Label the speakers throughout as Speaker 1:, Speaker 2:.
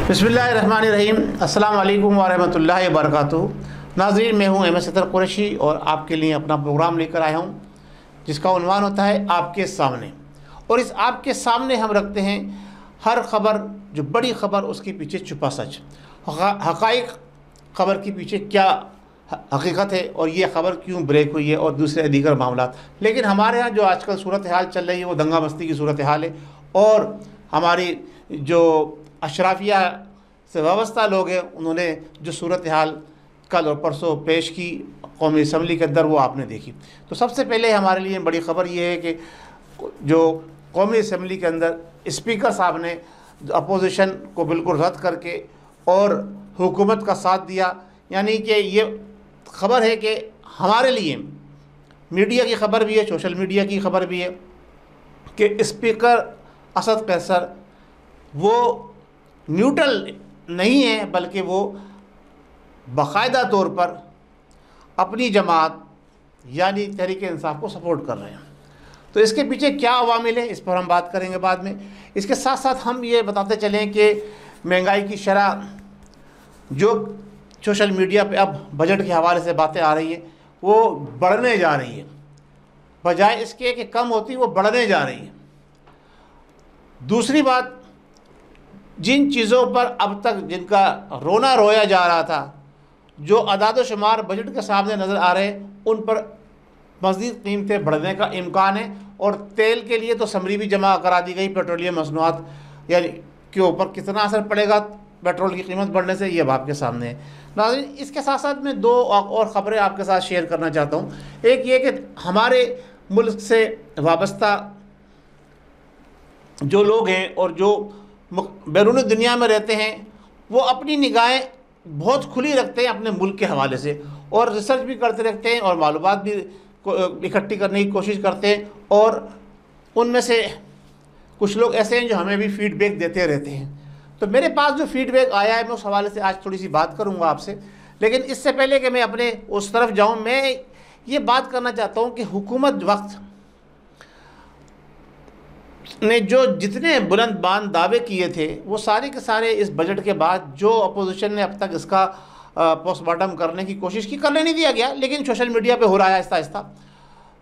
Speaker 1: बिस्मिल्लाहिर्रहमानिर्रहीम। अस्सलाम वालेकुम वरहमतुल्लाहि वबरकातुहू। नाज़रीन, मैं हूँ एम.एस. सतर कुरैशी और आपके लिए अपना प्रोग्राम लेकर आया हूँ जिसका उन्वान होता है आपके सामने। और इस आपके सामने हम रखते हैं हर ख़बर, जो बड़ी ख़बर उसके पीछे छुपा सच, हक़ाइक़ ख़बर के पीछे क्या हकीकत है और ये ख़बर क्यों ब्रेक हुई है और दूसरे दीगर मामला। लेकिन हमारे यहाँ जो आजकल सूरत हाल चल रही है वो दंगा बस्ती की सूरत हाल है। और हमारी जो अशराफिया से वाबस्ता लोग हैं उन्होंने जो सूरत हाल कल और परसों पेश की कौमी असम्बली के अंदर, वो आपने देखी। तो सबसे पहले हमारे लिए बड़ी ख़बर ये है कि जो कौमी असम्बली के अंदर स्पीकर साहब ने अपोजिशन को बिल्कुल रद्द करके और हुकूमत का साथ दिया। यानी कि ये ख़बर है कि हमारे लिए मीडिया की ख़बर भी है, सोशल मीडिया की ख़बर भी है कि स्पीकर असद कैसर वो न्यूट्रल नहीं है, बल्कि वो बाकायदा तौर पर अपनी जमात यानी तहरीक-ए-इंसाफ को सपोर्ट कर रहे हैं। तो इसके पीछे क्या अवामिल है, इस पर हम बात करेंगे बाद में। इसके साथ साथ हम ये बताते चलें कि महंगाई की शरह जो सोशल मीडिया पे अब बजट के हवाले से बातें आ रही हैं वो बढ़ने जा रही है, बजाय इसके कि कम होती वो बढ़ने जा रही है। दूसरी बात, जिन चीज़ों पर अब तक जिनका रोना रोया जा रहा था, जो अदाद शुमार बजट के सामने नज़र आ रहे हैं, उन पर मज़ीद कीमतें बढ़ने का इम्कान है। और तेल के लिए तो समरी भी जमा करा दी गई, पेट्रोलियम मसनूआत यानी के ऊपर कितना असर पड़ेगा पेट्रोल की कीमत बढ़ने से, ये अब आपके सामने है। नाज़रीन, इसके साथ साथ मैं दो और ख़बरें आपके साथ शेयर करना चाहता हूँ। एक ये कि हमारे मुल्क से वाबस्ता जो लोग हैं और जो बैरून दुनिया में रहते हैं वो अपनी निगाहें बहुत खुली रखते हैं अपने मुल्क के हवाले से, और रिसर्च भी करते रहते हैं और मालूमात भी इकट्ठी करने की कोशिश करते हैं। और उनमें से कुछ लोग ऐसे हैं जो हमें भी फीडबैक देते रहते हैं। तो मेरे पास जो फीडबैक आया है मैं उस हवाले से आज थोड़ी सी बात करूंगा आपसे। लेकिन इससे पहले कि मैं अपने उस तरफ जाऊं, मैं ये बात करना चाहता हूं कि हुकूमत वक्त ने जो जितने बुलंद बान दावे किए थे वो सारे के सारे इस बजट के बाद जो अपोजिशन ने अब तक इसका पोस्टमार्टम करने की कोशिश की, करने नहीं दिया गया, लेकिन सोशल मीडिया पे हो रहा है आहिस्ता आहिस्ता।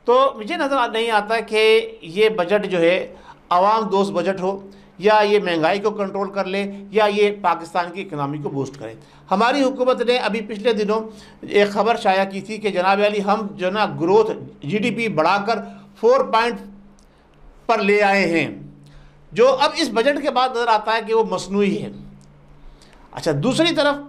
Speaker 1: तो मुझे नज़र नहीं आता कि ये बजट जो है आवाम दोस्त बजट हो, या ये महंगाई को कंट्रोल कर ले, या ये पाकिस्तान की इकनॉमी को बूस्ट करे। हमारी हुकूमत ने अभी पिछले दिनों एक ख़बर शाया की थी कि जनाब अली हम जो ना ग्रोथ GDP बढ़ाकर 4 पॉइंट पर ले आए हैं, जो अब इस बजट के बाद नज़र आता है कि वो मसनूई है। अच्छा, दूसरी तरफ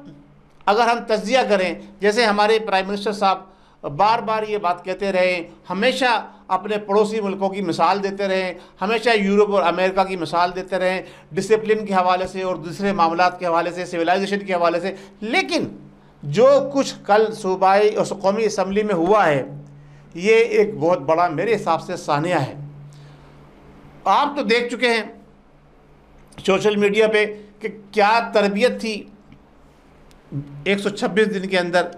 Speaker 1: अगर हम तज्जिया करें, जैसे हमारे प्राइम मिनिस्टर साहब बार बार ये बात कहते रहे, हमेशा अपने पड़ोसी मुल्कों की मिसाल देते रहे, हमेशा यूरोप और अमेरिका की मिसाल देते रहे डिसिप्लिन के हवाले से और दूसरे मामलात के हवाले से, सिविलाइजेशन के हवाले से। लेकिन जो कुछ कल सूबाई और कौमी असम्बली में हुआ है ये एक बहुत बड़ा मेरे हिसाब से सानिया है। आप तो देख चुके हैं सोशल मीडिया पे कि क्या तरबियत थी 126 दिन के अंदर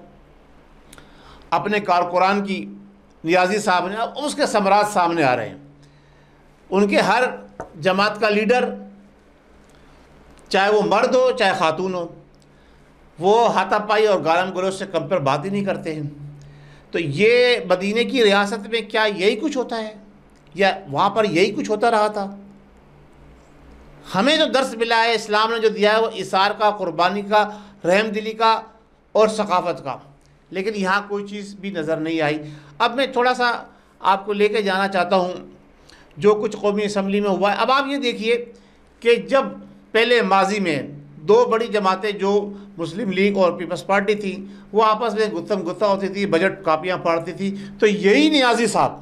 Speaker 1: अपने कारकुरान की। नियाज़ी साहब ने, अब उसके समराज सामने आ रहे हैं, उनके हर जमात का लीडर, चाहे वो मर्द हो चाहे खातून हो, वो हाथापाई और गालम गलोच से कम पर बात ही नहीं करते हैं। तो ये मदीने की रियासत में क्या यही कुछ होता है, या वहाँ पर यही कुछ होता रहा था? हमें जो दर्स मिला है, इस्लाम ने जो दिया है, वो इसार का, कुर्बानी का, रहमदिली का और सकाफ़त का। लेकिन यहाँ कोई चीज़ भी नज़र नहीं आई। अब मैं थोड़ा सा आपको लेके जाना चाहता हूँ जो कुछ कौमी असम्बली में हुआ है। अब आप ये देखिए कि जब पहले माजी में दो बड़ी जमातें जो मुस्लिम लीग और पीपल्स पार्टी थी वो आपस में गुत्थम गुत्था होती थी, बजट कापियाँ पढ़ती थी, तो यही नियाज़ी साहब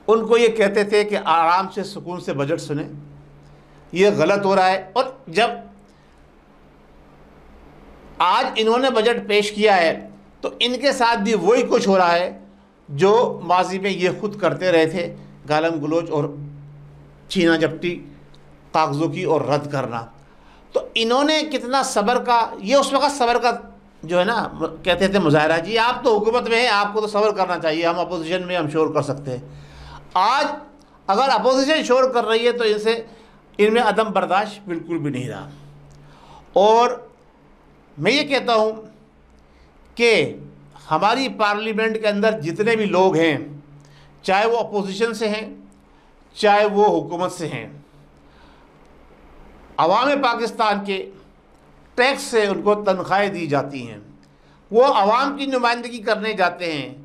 Speaker 1: उनको ये कहते थे कि आराम से सुकून से बजट सुने, ये गलत हो रहा है। और जब आज इन्होंने बजट पेश किया है तो इनके साथ भी वही कुछ हो रहा है जो माजी में ये खुद करते रहे थे, गालम गलोच और छीना झपटी कागज़ों की और रद्द करना। तो इन्होंने कितना सब्र का, ये उस वक़्त सब्र का जो है ना कहते थे मुजाहरा, जी आप तो हुकूमत में हैं, आपको तो सब्र करना चाहिए, हम अपोजिशन में हम शोर कर सकते हैं। आज अगर अपोजिशन शोर कर रही है तो इनसे इनमें अदम बर्दाश्त बिल्कुल भी नहीं रहा। और मैं ये कहता हूँ कि हमारी पार्लियामेंट के अंदर जितने भी लोग हैं, चाहे वो अपोजिशन से हैं चाहे वो हुकूमत से हैं, अवाम पाकिस्तान के टैक्स से उनको तनख्वाहें दी जाती हैं, वो अवाम की नुमाइंदगी करने जाते हैं,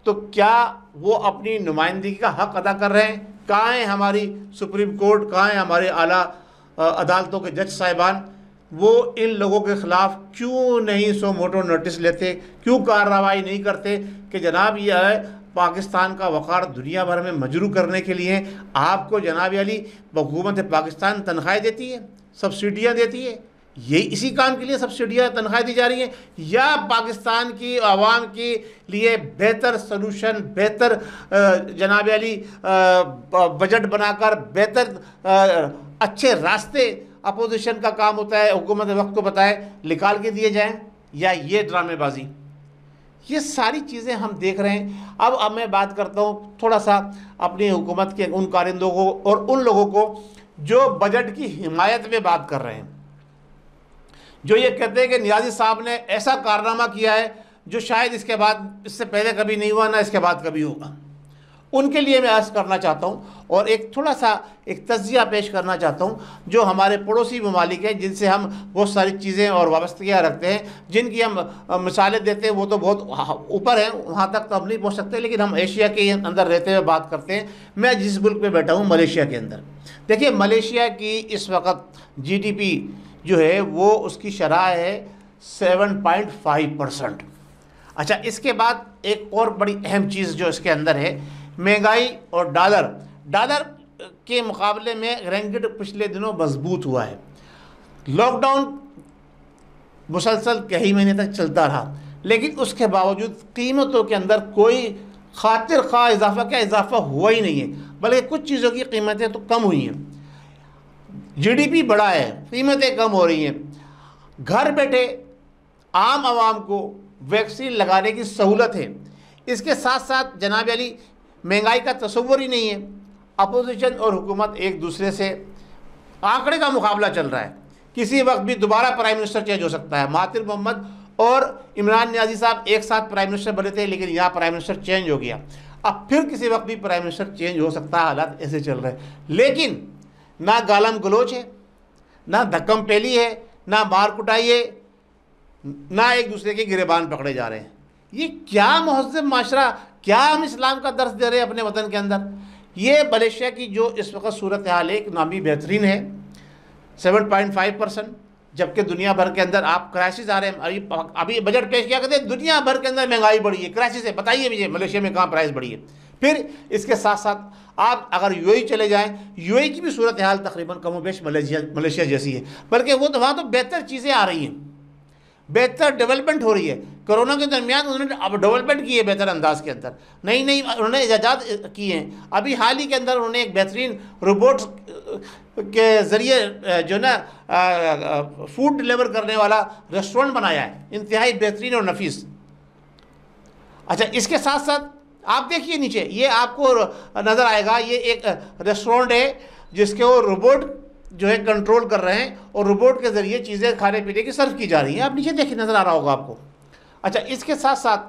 Speaker 1: तो क्या वो अपनी नुमाइंदगी का हक़ अदा कर रहे हैं? कहाँ है हमारी सुप्रीम कोर्ट, कहाँ है हमारे आला अदालतों के जज साहिबान? वो इन लोगों के ख़िलाफ़ क्यों नहीं सो मोटो नोटिस लेते, क्यों कार्रवाई नहीं करते कि जनाब ये है पाकिस्तान का वक़ार दुनिया भर में मजरू करने के लिए आपको जनाब अली हुकूमत पाकिस्तान तनख्वाहें देती है, सब्सिडियाँ देती है, ये इसी काम के लिए सब्सिडियाँ तनख्वाहें दी जा रही हैं, या पाकिस्तान की आवाम के लिए बेहतर सलूशन, बेहतर जनाब अली बजट बनाकर बेहतर अच्छे रास्ते अपोजिशन का काम होता है, हुकूमत वक्त को बताए निकाल के दिए जाएं, या ये ड्रामेबाजी? ये सारी चीज़ें हम देख रहे हैं। अब मैं बात करता हूँ थोड़ा सा अपनी हुकूमत के उन कारिंदों को और उन लोगों को जो बजट की हिमायत में बात कर रहे हैं, जो ये कहते हैं कि नियाज़ी साहब ने ऐसा कारनामा किया है जो शायद इससे पहले कभी नहीं हुआ, ना इसके बाद कभी होगा। उनके लिए मैं अर्ज़ करना चाहता हूँ और एक थोड़ा सा एक तज़किया पेश करना चाहता हूँ, जो हमारे पड़ोसी ममालिक हैं जिनसे हम बहुत सारी चीज़ें और वाबस्तगियाँ रखते हैं, जिनकी हम मिसालें देते हैं, वो तो बहुत ऊपर हैं, वहाँ तक तो हम नहीं पहुँच सकते, लेकिन हम एशिया के अंदर रहते हुए बात करते हैं। मैं जिस मुल्क में बैठा हूँ, मलेशिया के अंदर, देखिए मलेशिया की इस वक्त GDP जो है वो उसकी शरह है 7.5%। अच्छा, इसके बाद एक और बड़ी अहम चीज़ जो इसके अंदर है, महंगाई और डॉलर के मुकाबले में रिंगिट पिछले दिनों मजबूत हुआ है। लॉकडाउन मुसलसल कई महीने तक चलता रहा, लेकिन उसके बावजूद कीमतों के अंदर कोई खातिर खा इजाफा हुआ ही नहीं है, बल्कि कुछ चीज़ों की कीमतें तो कम हुई हैं। GDP बढ़ा है, कीमतें कम हो रही हैं। घर बैठे आम आवाम को वैक्सीन लगाने की सहूलत है। इसके साथ साथ जनाब अली महंगाई का तस्वुर ही नहीं है। अपोजिशन और हुकूमत एक दूसरे से आंकड़े का मुकाबला चल रहा है। किसी वक्त भी दोबारा प्राइम मिनिस्टर चेंज हो सकता है। महातिर मोहम्मद और इमरान नियाज़ी साहब एक साथ प्राइम मिनिस्टर बने थे, लेकिन यहाँ प्राइम मिनिस्टर चेंज हो गया। अब फिर किसी वक्त भी प्राइम मिनिस्टर चेंज हो सकता है। हालात ऐसे चल रहे हैं, लेकिन ना गालम गलोच है, ना धक्कम पेली है, ना मार कुटाई है, ना एक दूसरे के गिरेबान पकड़े जा रहे हैं। ये क्या महज़ब माशरा, क्या हम इस्लाम का दर्स दे रहे हैं अपने वतन के अंदर? ये मलेशिया की जो इस वक्त सूरत हाल है, एक नामी बेहतरीन है, 7.5%, जबकि दुनिया भर के अंदर आप क्राइसिस आ रहे हैं। अभी बजट पेश किया करते हैं, दुनिया भर के अंदर महंगाई बढ़ी है, क्राइसिस है। बताइए मुझे मलेशिया में कहाँ प्राइस बढ़ी है? फिर इसके साथ साथ आप अगर UAE चले जाएं, UAE की भी सूरत हाल तकरीबन कमोबेश मलेशिया जैसी है, बल्कि वो तो वहाँ तो बेहतर चीज़ें आ रही हैं, बेहतर डेवलपमेंट हो रही है। कोरोना के दरमियान उन्होंने अब डेवलपमेंट की है बेहतर अंदाज के अंदर, नई उन्होंने इजाज़ात किए हैं। अभी हाल ही के अंदर उन्होंने एक बेहतरीन रोबोट्स के ज़रिए जो ना फूड डिलीवर करने वाला रेस्टोरेंट बनाया है, इंतहाई बेहतरीन और नफीस। अच्छा, इसके साथ साथ आप देखिए नीचे, ये आपको नज़र आएगा, ये एक रेस्टोरेंट है जिसके वो रोबोट जो है कंट्रोल कर रहे हैं और रोबोट के ज़रिए चीज़ें खाने पीने की सर्व की जा रही हैं। आप नीचे देखिए, नज़र आ रहा होगा आपको। अच्छा, इसके साथ साथ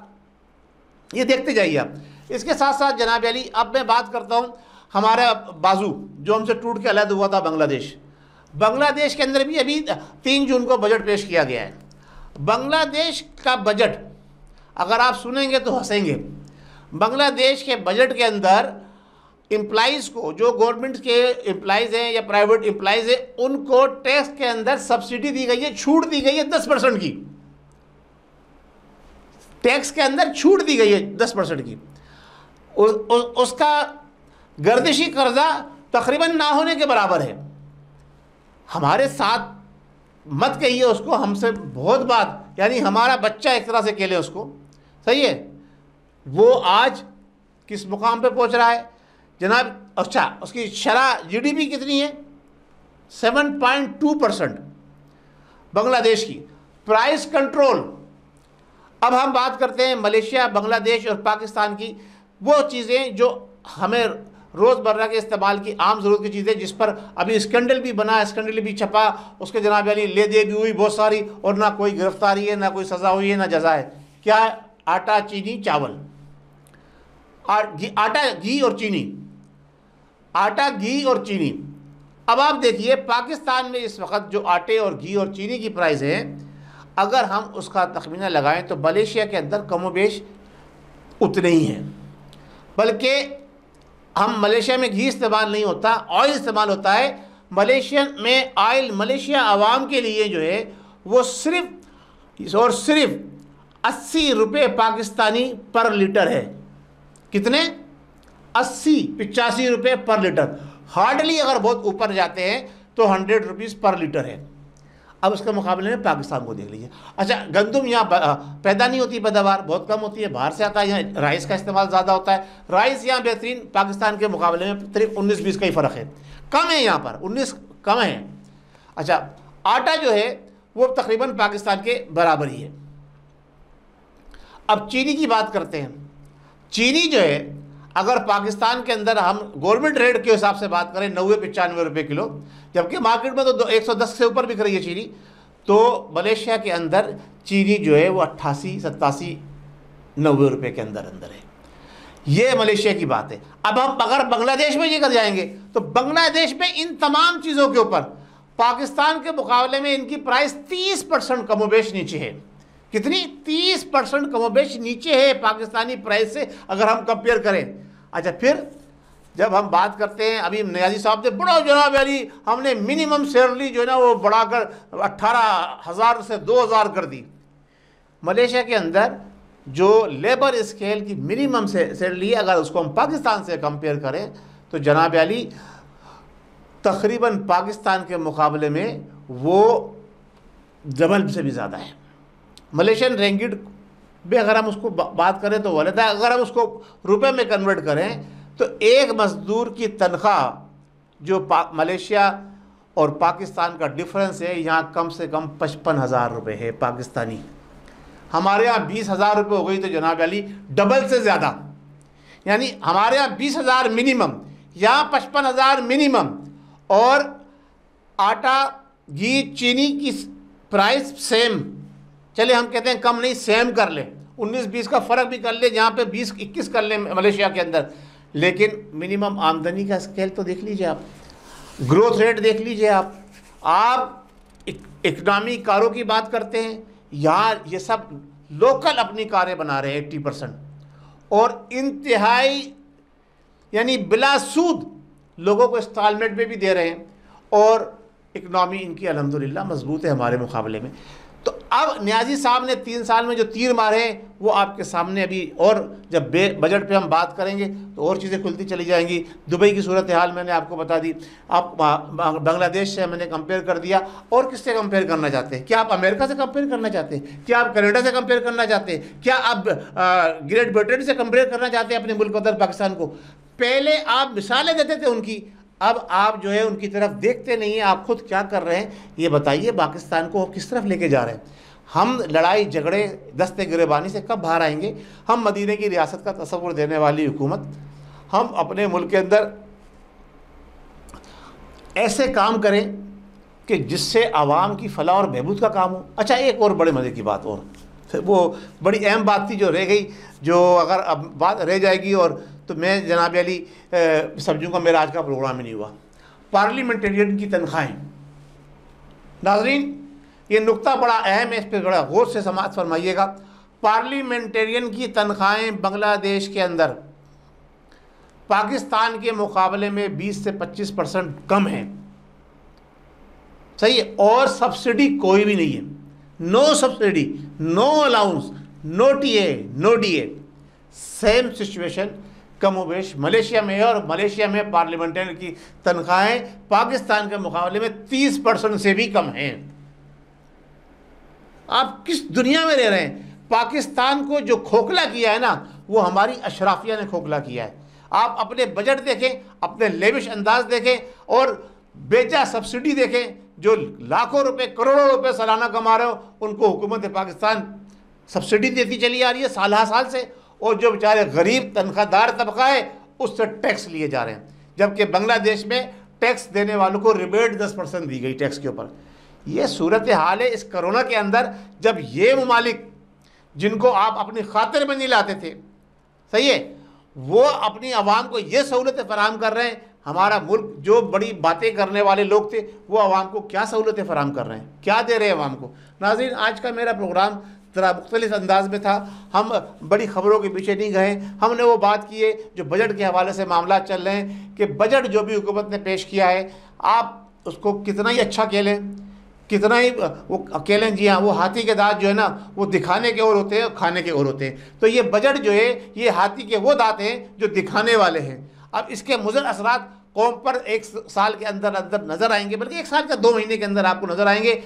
Speaker 1: ये देखते जाइए आप। इसके साथ साथ जनाब अली, अब मैं बात करता हूँ हमारा बाजू जो हमसे टूट के अलग हुआ था, बांग्लादेश के अंदर भी अभी 3 जून को बजट पेश किया गया है। बांग्लादेश का बजट अगर आप सुनेंगे तो हंसेंगे। बांग्लादेश के बजट के अंदर एम्प्लॉइज़ को, जो गवर्नमेंट के एम्प्लॉइज़ हैं या प्राइवेट एम्प्लॉइज़ हैं, उनको टैक्स के अंदर सब्सिडी दी गई है, छूट दी गई है 10% की। टैक्स के अंदर छूट दी गई है 10% की। उसका गर्दिशी कर्जा तकरीबन ना होने के बराबर है। हमारे साथ मत कहिए उसको, हमसे बहुत बात, यानी हमारा बच्चा एक तरह से खेले उसको, सही है। वो आज किस मुकाम पे पहुंच रहा है जनाब? अच्छा, उसकी शरह GDP कितनी है? 7.2% बांग्लादेश की। प्राइस कंट्रोल, अब हम बात करते हैं मलेशिया, बांग्लादेश और पाकिस्तान की, वो चीज़ें जो हमें रोज़मर्रा के इस्तेमाल की आम ज़रूरत की चीज़ें, जिस पर अभी स्कैंडल भी बना, स्कैंडल भी छपा, उसके जनाब अली ले दे भी हुई बहुत सारी, और ना कोई गिरफ्तारी है, ना कोई सज़ा हुई है, ना जजा है। क्या? आटा, चीनी, चावल, आटा, घी और चीनी, आटा, घी और चीनी। अब आप देखिए पाकिस्तान में इस वक्त जो आटे और घी और चीनी की प्राइस है, अगर हम उसका तखमीना लगाएं तो मलेशिया के अंदर कमोबेश उतने ही हैं, बल्कि हम मलेशिया में घी इस्तेमाल नहीं होता, ऑयल इस्तेमाल होता है। मलेशिया में ऑयल मलेशिया आवाम के लिए जो है वो सिर्फ और सिर्फ 80 रुपये पाकिस्तानी पर लीटर है। कितने? 80-85 रुपये पर लीटर। हार्डली अगर बहुत ऊपर जाते हैं तो 100 रुपीज़ पर लीटर है। अब उसके मुकाबले में पाकिस्तान को देख लीजिए। अच्छा, गंदम यहाँ पैदा नहीं होती, पैदावार बहुत कम होती है, बाहर से आता है। यहाँ राइस का इस्तेमाल ज़्यादा होता है। राइस यहाँ बेहतरीन, पाकिस्तान के मुकाबले में करीब 19-20 का ही फ़र्क है, कम है यहाँ पर, 19 कम है। अच्छा, आटा जो है वो तकरीबन पाकिस्तान के बराबर ही है। अब चीनी की बात करते हैं। चीनी जो है अगर पाकिस्तान के अंदर हम गवर्नमेंट रेट के हिसाब से बात करें 90-95 रुपये किलो, जबकि मार्केट में तो 110 से ऊपर बिक रही है चीनी, तो मलेशिया के अंदर चीनी जो है वो 88-87-90 रुपये के अंदर अंदर है। ये मलेशिया की बात है। अब हम अगर बांग्लादेश में लेकर जाएंगे तो बांग्लादेश में इन तमाम चीज़ों के ऊपर पाकिस्तान के मुकाबले में इनकी प्राइस 30% कमोबेश नीचे है। कितनी? 30% कमोबेश नीचे है पाकिस्तानी प्राइस से, अगर हम कंपेयर करें। अच्छा, फिर जब हम बात करते हैं, अभी नियाजी साहब ने बड़ा जनाब अली हमने मिनिमम सैलरी जो है ना वो बढ़ाकर 18,000 से 2,000 कर दी। मलेशिया के अंदर जो लेबर स्केल की मिनिमम से सैलरी, अगर उसको हम पाकिस्तान से कंपेयर करें तो जनाब अली तकरीबन पाकिस्तान के मुकाबले में वो डबल से भी ज़्यादा है। मलेशियन रिंगिट भी अगर हम उसको बात करें तो गलत है, अगर हम उसको रुपए में कन्वर्ट करें तो एक मज़दूर की तनख्वाह जो मलेशिया और पाकिस्तान का डिफरेंस है, यहाँ कम से कम 55,000 रुपये है पाकिस्तानी। हमारे यहाँ 20,000 रुपये हो गई तो जनाब अली डबल से ज़्यादा, यानी हमारे यहाँ 20,000 मिनिमम, यहाँ 55,000 मिनिमम। और आटा, घी, चीनी की प्राइस सेम, चले हम कहते हैं कम नहीं, सेम कर ले, 19-20 का फ़र्क भी कर ले, जहाँ पे 20-21 कर ले मलेशिया के अंदर, लेकिन मिनिमम आमदनी का स्केल तो देख लीजिए आप, ग्रोथ रेट देख लीजिए आप इकनॉमी कारों की बात करते हैं, यहाँ ये सब लोकल अपनी कारें बना रहे हैं 80%, और इंतहाई यानी बिला सूद लोगों को इंस्टॉलमेंट में भी दे रहे हैं, और इकनॉमी इनकी अल्हम्दुलिल्लाह मजबूत है हमारे मुकाबले में। तो अब नियाजी साहब ने 3 साल में जो तीर मारे हैं वो आपके सामने अभी, और जब बजट पे हम बात करेंगे तो और चीज़ें खुलती चली जाएंगी। दुबई की सूरत हाल मैंने आपको बता दी, आप बांग्लादेश से मैंने कंपेयर कर दिया, और किससे कंपेयर करना चाहते हैं? क्या आप अमेरिका से कंपेयर करना चाहते हैं? क्या आप कनाडा से कंपेयर करना चाहते हैं? क्या आप ग्रेट ब्रिटेन से कंपेयर करना चाहते हैं अपने मुल्क वतन पाकिस्तान को? पहले आप मिसालें देते थे उनकी, अब आप जो है उनकी तरफ देखते नहीं हैं। आप खुद क्या कर रहे हैं ये बताइए, पाकिस्तान को किस तरफ लेके जा रहे हैं? हम लड़ाई झगड़े दस्ते गिरेबानी से कब बाहर आएंगे? हम मदीने की रियासत का तस्वुर देने वाली हुकूमत, हम अपने मुल्क के अंदर ऐसे काम करें कि जिससे आवाम की फलाह और बहबूद का काम हो। अच्छा, एक और बड़े मज़े की बात, और वो बड़ी अहम बात थी जो रह गई, जो अगर अब बात रह जाएगी और तो मैं जनाब अली समझूंगा मेरा आज का प्रोग्राम ही नहीं हुआ। पार्लियामेंटेरियन की तनख्वाहें, नाज़रीन ये नुक्ता बड़ा अहम है, इस पर बड़ा गौर से समाअत फरमाइएगा। पार्लियामेंटेरियन की तनख्वाहें बांग्लादेश के अंदर पाकिस्तान के मुकाबले में 20 से 25% कम है, सही है, और सब्सिडी कोई भी नहीं है, no subsidy, no allowance, no TA, no DA. Same situation कमोबेश मलेशिया में है, और मलेशिया में पार्लियामेंटेरियन की तनख्वाहें पाकिस्तान के मुकाबले में 30% से भी कम हैं। आप किस दुनिया में रह रहे हैं? पाकिस्तान को जो खोखला किया है ना, वो हमारी अशराफिया ने खोखला किया है। आप अपने बजट देखें, अपने लेविश अंदाज देखें, और बेजा सब्सिडी देखें। जो लाखों रुपए करोड़ों रुपए सालाना कमा रहे हो उनको हुकूमत पाकिस्तान सब्सिडी देती चली आ रही है साल साल से, और जो बेचारे गरीब तनख्वाहदार तबका है उससे टैक्स लिए जा रहे हैं, जबकि बांग्लादेश में टैक्स देने वालों को रिबेट 10% दी गई टैक्स के ऊपर। ये सूरत हाल है इस कोरोना के अंदर, जब ये ममालिक जिनको आप अपनी खातिर में नहीं लाते थे, सही है, वो अपनी आवाम को ये सहूलतें फराहम कर रहे हैं। हमारा मुल्क जो बड़ी बातें करने वाले लोग थे वो आवाम को क्या सहूलतें फराहम कर रहे हैं, क्या दे रहे हैं आवाम को। नाज़रीन, आज का मेरा प्रोग्राम ज़रा मुख्तलिफ अंदाज में था। हम बड़ी ख़बरों के पीछे नहीं गए, हमने वो बात की है जो बजट के हवाले से मामला चल रहे हैं कि बजट जो भी हुकूमत ने पेश किया है, आप उसको कितना ही अच्छा कह लें, कितना ही वो अकेले, जी हाँ, वो हाथी के दांत जो है ना वो दिखाने के और होते हैं और खाने के और होते हैं। तो ये बजट जो है ये हाथी के वो दांत हैं जो दिखाने वाले हैं। अब इसके मुज़र असरात कौम पर एक साल के अंदर अंदर नज़र आएंगे, बल्कि एक साल का 2 महीने के अंदर आपको नज़र आएंगे,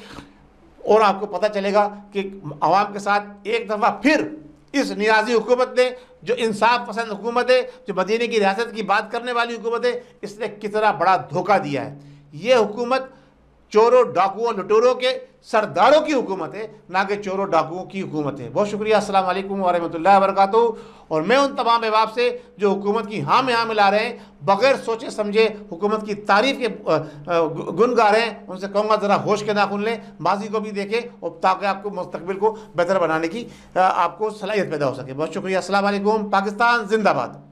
Speaker 1: और आपको पता चलेगा कि आवाम के साथ एक दफ़ा फिर इस नियाज़ी हुकूमत ने, जो इंसाफ पसंद हुकूमत है, जो मदीने की रियासत की बात करने वाली हुकूमत है, इसने कितना बड़ा धोखा दिया है। ये हुकूमत चोरों डाकुओं लुटेरों के सरदारों की हुकूमत है, ना कि चोरों डाकुओं की हुकूमत है। बहुत शुक्रिया। अस्सलाम वालेकुम व रहमतुल्लाहि व बरकातुहू। और मैं उन तमाम अहबाब से जो हुकूमत की हाँ में हाँ मिला रहे हैं, बग़ैर सोचे समझे हुकूमत की तारीफ़ के गुन गा रहे हैं, उनसे कहूँगा ज़रा होश के नाखून लें, माजी को भी देखें, और ताकि आपको मुस्तकबिल को बेहतर बनाने की आपको सलाहियत पैदा हो सके। बहुत शुक्रिया। अस्सलाम वालेकुम। पाकिस्तान जिंदाबाद।